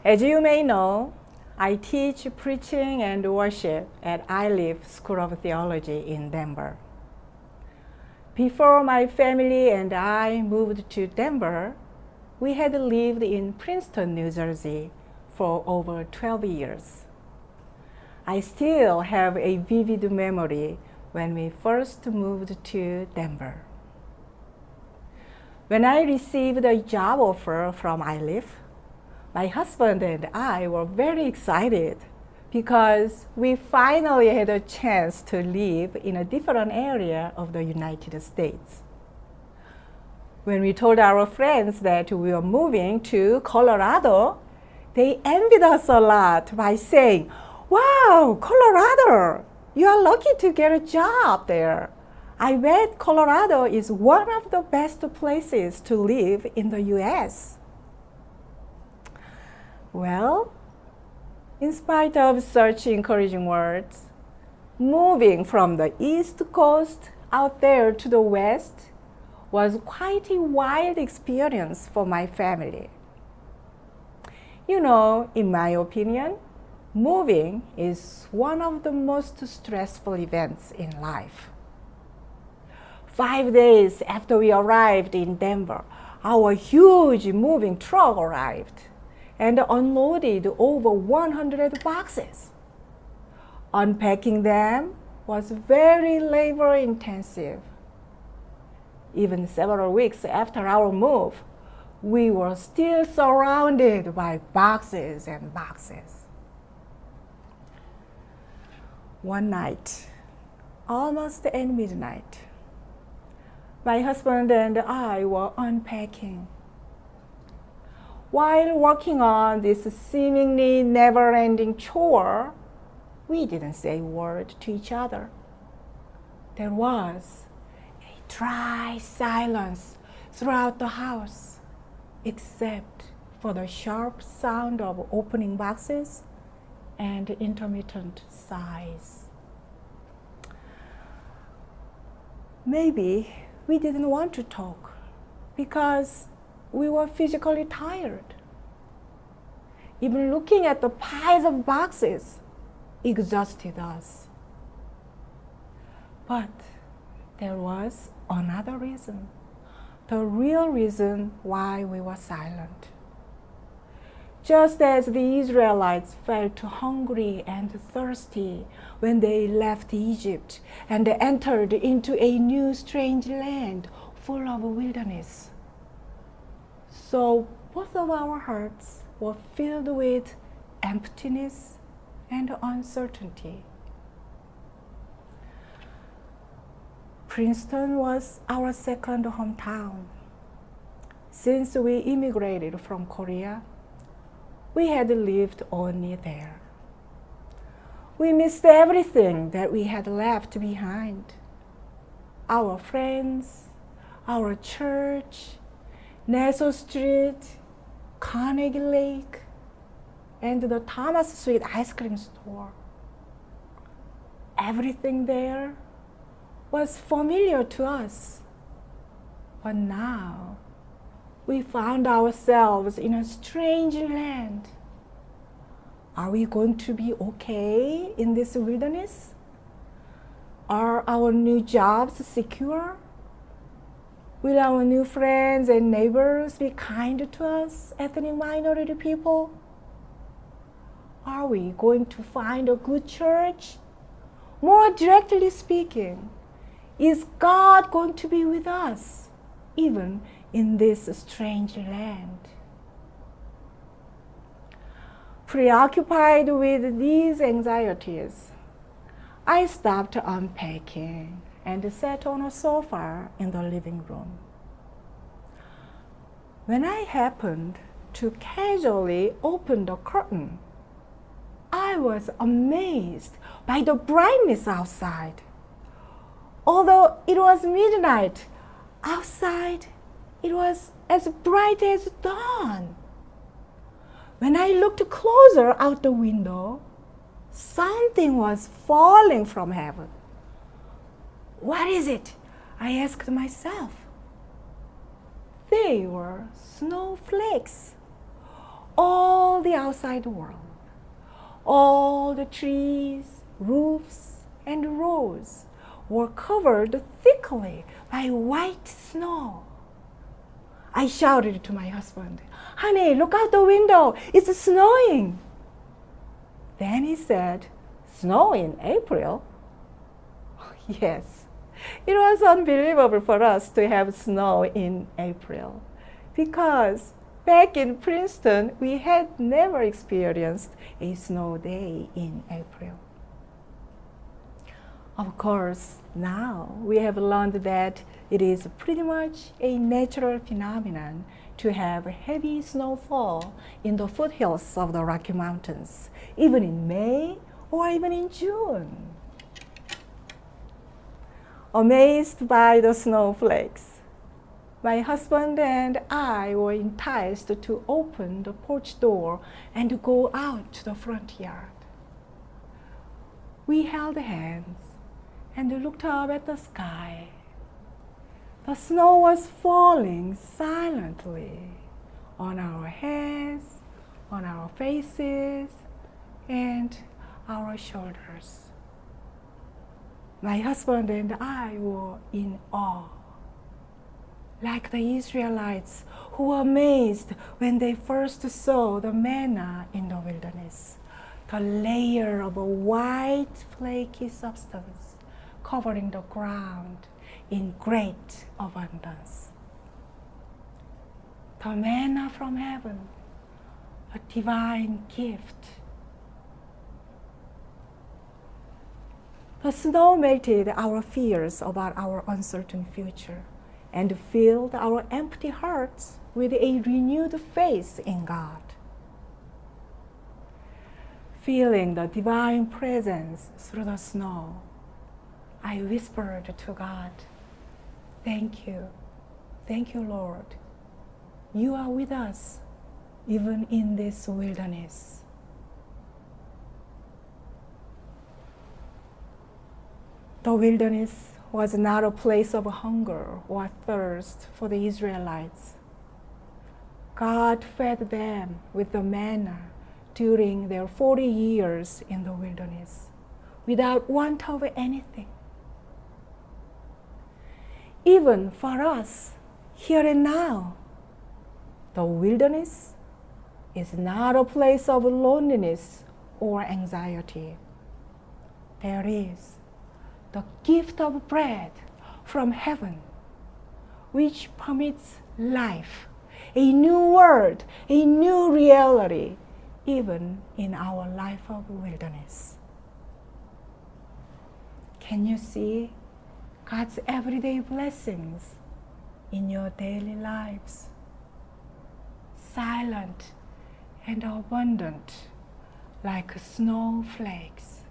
As you may know, I teach preaching and worship at Iliff School of Theology in Denver. Before my family and I moved to Denver, we had lived in Princeton, New Jersey for over 12 years. I still have a vivid memory when we first moved to Denver. When I received a job offer from Iliff, my husband and I were very excited because we finally had a chance to live in a different area of the United States. When we told our friends that we were moving to Colorado, they envied us a lot by saying, "Wow, Colorado, you are lucky to get a job there. I bet Colorado is one of the best places to live in the US." Well, in spite of such encouraging words, moving from the East Coast out there to the West was quite a wild experience for my family. You know, in my opinion, moving is one of the most stressful events in life. 5 days after we arrived in Denver, our huge moving truck arrived and unloaded over 100 boxes. Unpacking them was very labor intensive. Even several weeks after our move, we were still surrounded by boxes and boxes. One night, almost at midnight, my husband and I were unpacking. While working on this seemingly never-ending chore, we didn't say a word to each other. There was a dry silence throughout the house, except for the sharp sound of opening boxes and intermittent sighs. Maybe we didn't want to talk because we were physically tired. Even looking at the piles of boxes exhausted us. But there was another reason, the real reason why we were silent. Just as the Israelites felt hungry and thirsty when they left Egypt and entered into a new strange land full of wilderness, so both of our hearts were filled with emptiness and uncertainty. Princeton was our second hometown. Since we immigrated from Korea, we had lived only there. We missed everything that we had left behind. Our friends, our church, Nassau Street, Carnegie Lake, and the Thomas Sweet ice cream store. Everything there was familiar to us. But now, we found ourselves in a strange land. Are we going to be okay in this wilderness? Are our new jobs secure? Will our new friends and neighbors be kind to us, ethnic minority people? Are we going to find a good church? More directly speaking, is God going to be with us, even in this strange land? Preoccupied with these anxieties, I stopped unpacking and sat on a sofa in the living room. When I happened to casually open the curtain, I was amazed by the brightness outside. Although it was midnight, outside it was as bright as dawn. When I looked closer out the window, something was falling from heaven. What is it? I asked myself. They were snowflakes. All the outside world. All the trees, roofs, and roads were covered thickly by white snow. I shouted to my husband, "Honey, look out the window, it's snowing." Then he said, "Snow in April?" Yes, it was unbelievable for us to have snow in April because back in Princeton, we had never experienced a snow day in April. Of course, now we have learned that it is pretty much a natural phenomenon to have heavy snowfall in the foothills of the Rocky Mountains, even in May or even in June. Amazed by the snowflakes, my husband and I were enticed to open the porch door and go out to the front yard. We held hands and looked up at the sky. The snow was falling silently on our heads, on our faces, and our shoulders. My husband and I were in awe, like the Israelites who were amazed when they first saw the manna in the wilderness, the layer of a white flaky substance covering the ground in great abundance. The manna from heaven, a divine gift. The snow melted our fears about our uncertain future and filled our empty hearts with a renewed faith in God. Feeling the divine presence through the snow, I whispered to God, "Thank you, Lord. You are with us, even in this wilderness." The wilderness was not a place of hunger or thirst for the Israelites. God fed them with the manna during their 40 years in the wilderness, without want of anything. Even for us, here and now, the wilderness is not a place of loneliness or anxiety. There is the gift of bread from heaven, which permits life, a new world, a new reality, even in our life of wilderness. Can you see God's everyday blessings in your daily lives? Silent and abundant like snowflakes.